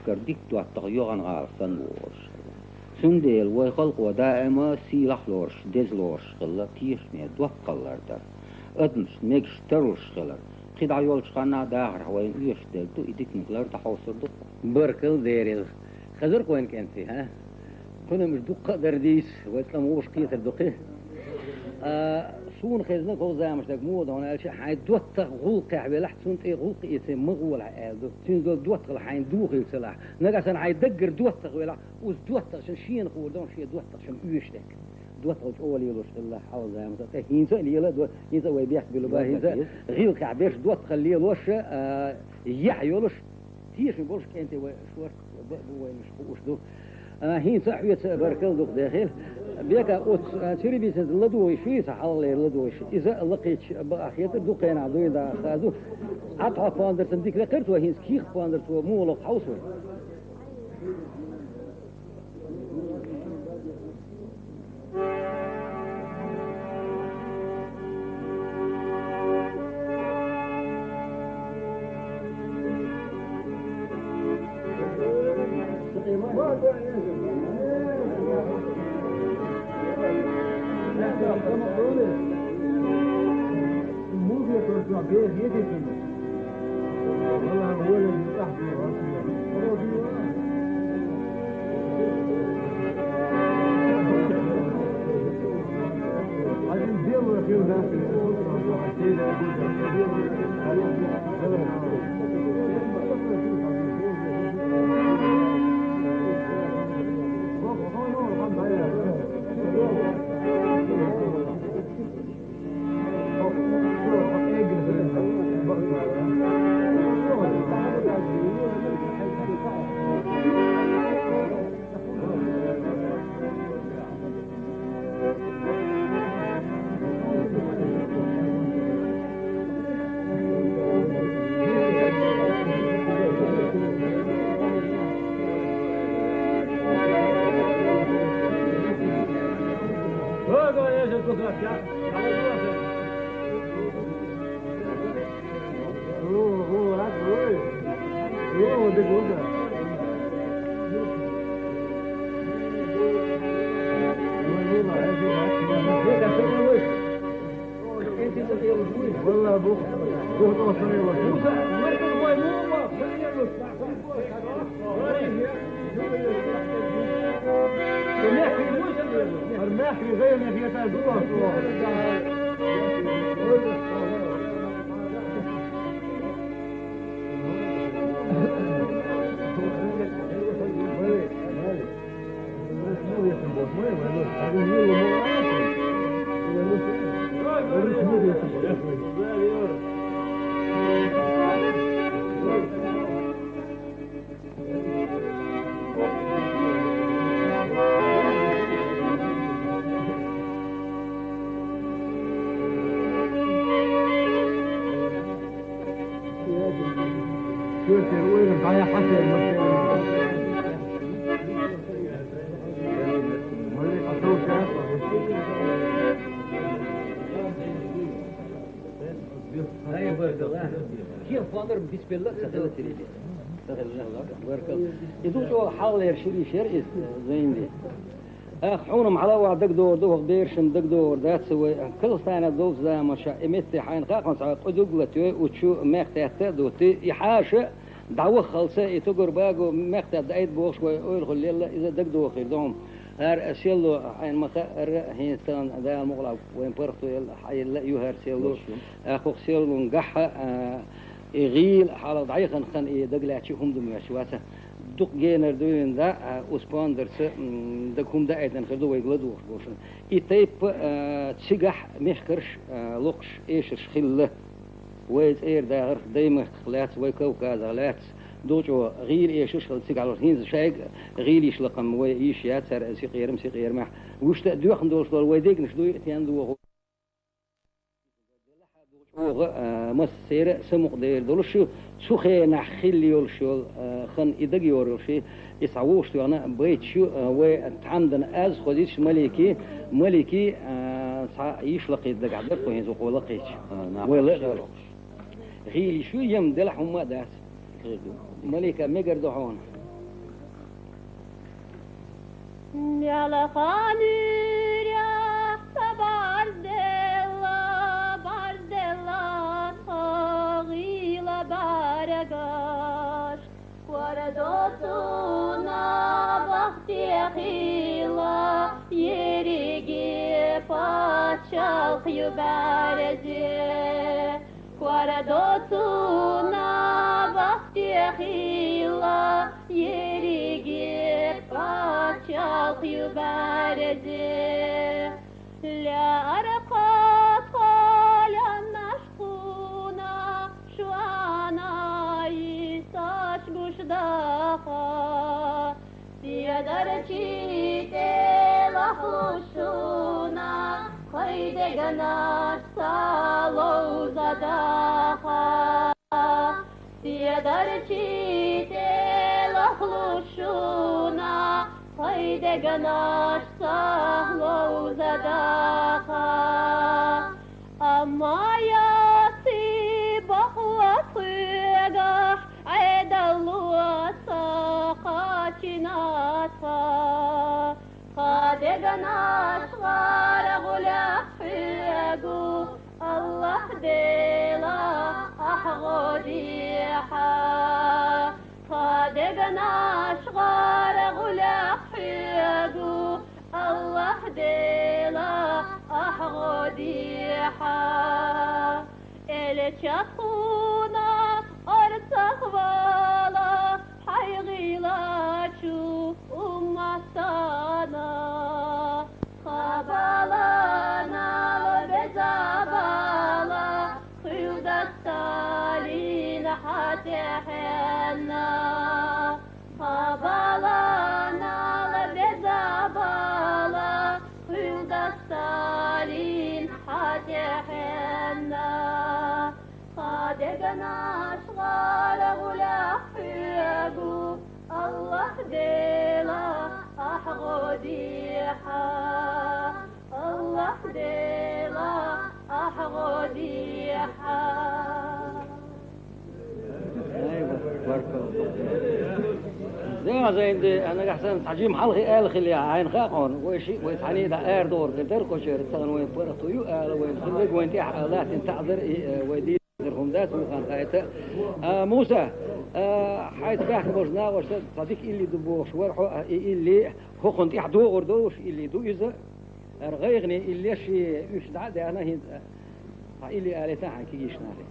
كرديك تو تغيران عارفن ورش سنديل ويخلق ودائما سيلح لورش ديز لورش خلا تيش مي دوقلر در ادمش نيكش تروش خلا قيد عيولش قنا داهر وين يش دلتو ايديك نقلر تحوصر دو بركل ديريل خزر وين كنتي ها كنا مش دقة درديس ويتلم وش قيتر دقيه سون خزنا قول زي مش دقمود هنا الشيء حين دوتق غلق عبالح سونت ايه غلق يسم مغول عادو تنزل دوتق حين دوخ يسلح نقص حين دقر دوتق ولا وز دوتق عشان شين خوردون شيء دوتق عشان يشتك دوتق اول يلوش الله حاول زي ما هينسا اللي يلا هينسا ويبيح بلبا هينسا غير عباش دوتق اللي يلوش يحيولش تيش نقولش كنت وشور وين مش دو هين صحوية بركل دوق داخل بيكا اوت تشري بيسنت لدوي شوي صحال لي لدوي اذا لقيت اخيت دوقين عدوي دا خازو عطا فاندر تمديك لقرت وهين كيخ فاندر تو مولق حوسو كيف فاندر بسم الله سهلت لي سهل الله بارك يدوسوا حاول يرشي شير زين دي حونم على وعدك دور دو بيرشم دك دور ذات سوي كل سنه دوز زي ما شاء امتي حين قاقن ساعه قدقلتي وتشو مختات دوتي يحاش دعوه خلصه يتقر باغو مختات دايت بوش ويقول خلي اذا دك دو خيردهم هر أسيلو حين مخا هين تان ذا المغلق وين برتو حي لا يهر سيلو أخو سيلو نجح يغيل حال ضعيفا خن يدقل شيء دم يشواته دق جينر دوين ذا أسبان درس دقهم دا أيضا خدوا ويقلدوا بوشن يتيب تسجح مخكرش لقش إيش خله ويز إير دا غير دايما خلات ويكو كذا لات دوجو غير إيش شغل تيجي على الحين شيء غير إيش لقم وإيش ياتر سيقير مسيقير مح وش تدوخ ندوش لو ويديك نشدو يتيان دوه مسير سمق دير دول شو خينا خلي يولشول خن إدق يورشي يسعوش تو أنا بيت شو وتعمدنا أز خديش ملكي إيش لقيت دق عبد كوين زوق ولقيت ولا غير شو يم دلهم ما داس ملكة مجر دهون يلا خانيريا باردلا باردلا طاغيلا بارقاش وردوتنا بختي خيلا يريقي باتشالخ يبارزي وردوتنا بختي خيلا يريقي باتشالخ يبارزي لا أرقى طالا نشقونا شوانا يساش قشداخا سيادرشي تلخلوشونا خيدي قناش سالو زداخا سيادرشي تلخلوشونا خيدي قناش سالو زداخا أما يصيبه وصيقح عيد الله ساقاتناتها خادقناش غارق لحفيقو الله ديلا أحغوديحا خادقناش غارق لحفيقو الله ديلا أحغوديحا إلي تشخونا أرسخ بالا حيغيلاتشو أمستانا خبالنا وبزابالا خيود السالين حتحنا خبالنا وبزابالا خيود السالين حتحنا صادقنا أشغال غلافيقو الله ديلا أحغوديحا الله ديلا أحغوديحا زي ما زين دي أنا أحسن تعجيم حلقي آل خلي عين خاقون وشي ويتحني دا آر دور تدر كوشير تان وين فرقتو يو آل وين خلق وين تيح آلات تعذر ويدي هم ذات وخان خايته موسى حيث بحث برزنا وشتد صديق اللي دبوش ورحو اللي هو كنت يحدو غردوش اللي دو إذا رغيغني اللي شي يشدع ده أنا هي اللي آلتها حكي يشنالي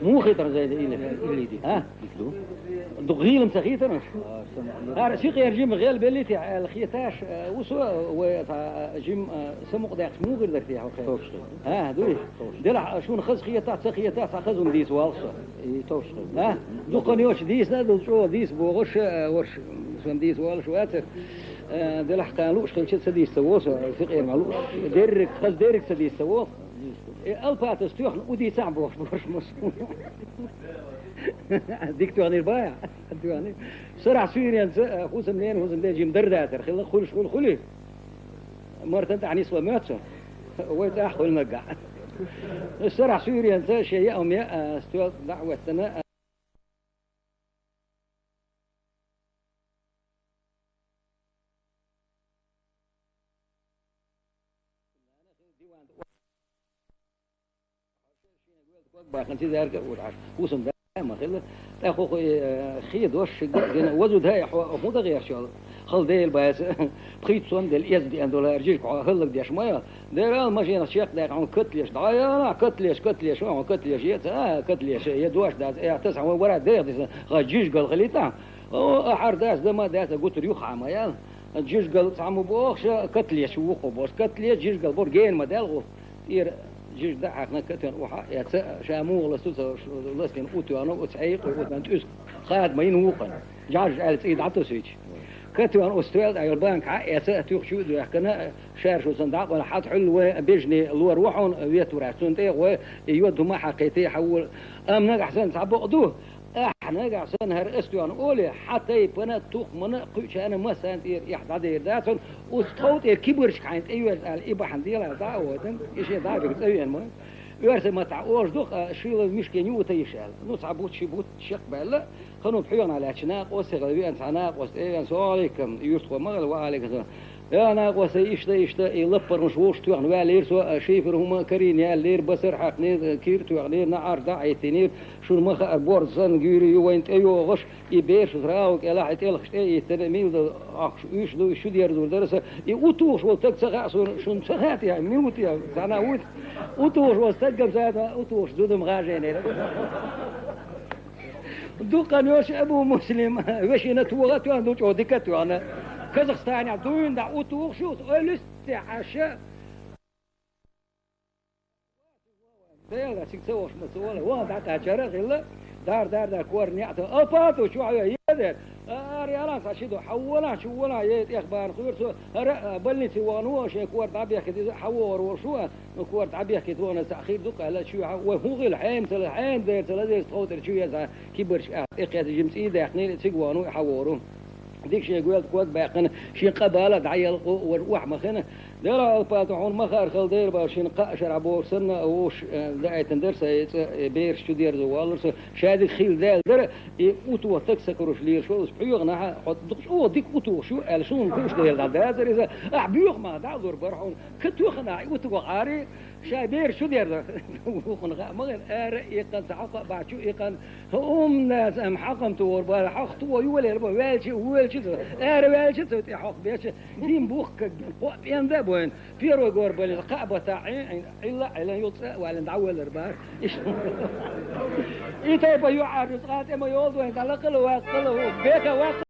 مو خيطر زي اللي دي ها دغيل مسخيتر ها شيخ يرجم غير بليتي الخيتاش وسو وجيم سمق داك مو غير درتي ها دوي دلع شون خز خيتات سخيتات خزهم ديس والصه توش ها دو قنيوش ديس دو شو ديس بوغش وش سم ديس والش واتر دلع قالوش خلشت سديس سووس فقير معلوش ديرك خز ديرك سديس سووس البات استوخن ودي صعب وقت برش مسؤول ديك تواني البايع تواني سرع سوريا خوز منين خوز منين جيم درداتر خل خل شغل خلي مرت انت عني سوا ماتشو ويت اخو المقع سرع سوريا شيء يوم يا استوى دعوه سنه باقي نسيت ارجع والعش وسم ما خلت اخو خيد وش وزود هاي مو دغير شو خل ديل باس خيط صون ديل يز دي دولار جيك خلك ديش ما دير ماشينا شيخ داك عن كتليش ضايع كتليش شو كتليش كتليش يدواش داز تسعه ورا دير غجيش قال خليتا احر داس دما داس قلت ريوخ عميال جيش قال عمو بوخش كتليش وقو بوس كتليش جيش قال بورجين ما دالغو ير جيش دعنا كتن وحا شامو لسوس لسن اوتو انا وتعيق وانت اس خاد ما ينوقن جاج على سيد عطوسيج كتن استرال اي البنك يا ساتو شو يحكنا شار شو صندوق ولا حط حلو بيجني لور وحون ويتوراسون تي ويودوا ما حقيتي حول ام نجح حسن تعبقدوه احنا نجح حسن هر استو انا اولي حتى يبنا توق من قيش انا ما سانتير يحضر دير داتون وستوت كبرش كانت ايوه الابا حنديلا دعوه ايش دعوه ايوه ما يرسم ما تعورش دوق شيل مشكنيو تيشال نو صعبوت شيبوت شق بلا خنو بحيون على شناق وسغلبي ان سناق وسئن سوالكم يرسو مغل وعليك يا ناقوس يشتا يلبر مشوش توغن والير سو شيفر هما كرين يا لير بسر حقني كير توغني نعر دعيتني شو المخ بورد زن جيري وينت ايو غش يبيش راوك يلا حتلخ اي ترميل اخ ايش دو شو دير دول درس يوتوش وتك سغاسون شو سغات يعني ميوت يا انا وت اوتوش وستقم ساعه اوتوش دودم غاجين دو قنوش ابو مسلم واش نتوغت عندو جودكتو انا كازاخستان عدوين دع اوتوغ شوت الاستعشاء دايلا سيكسوش مسوله واضع تاجر غير دار كورنيات اباتو شو يدر ريالان ساشيدو حولا شولا يخبار خير بلني سوانو شي كور تعبيه كدي حور وشو كور تعبيه كدونا تاخير دوك على شو وهو غير الحين الحين داير ثلاثه صوت شو يا كبرش اقياد جمسي داخلين سيغوانو يحورون ديك شي قلت كواد باقنا شي قباله دعيل وروح مخنا دير الباتحون مخار خل دير باش نقاشر عبور سنه اوش دايت ندرس بير شو دير زوالرس شادي خيل دال در اوتو تكسكروش لير شو بيغنا حط او ديك اوتو شو قال شو نكونش دير دازر اذا بيغ ما دعذر برحون كتوخنا اوتو قاري شابير شو دير وخنا مغل ار يقن تعق بعد شو يقن هم ناس ام حقم تور بار حق تو يولي والشي ار والشي تي حق بيش دين بوخ بين ذا وين في روغور بالقعبه تاع الا على يوص ولا ندعول الربار ايش ايتاي بيعرض قاتم يوض وين قال قلوا بيك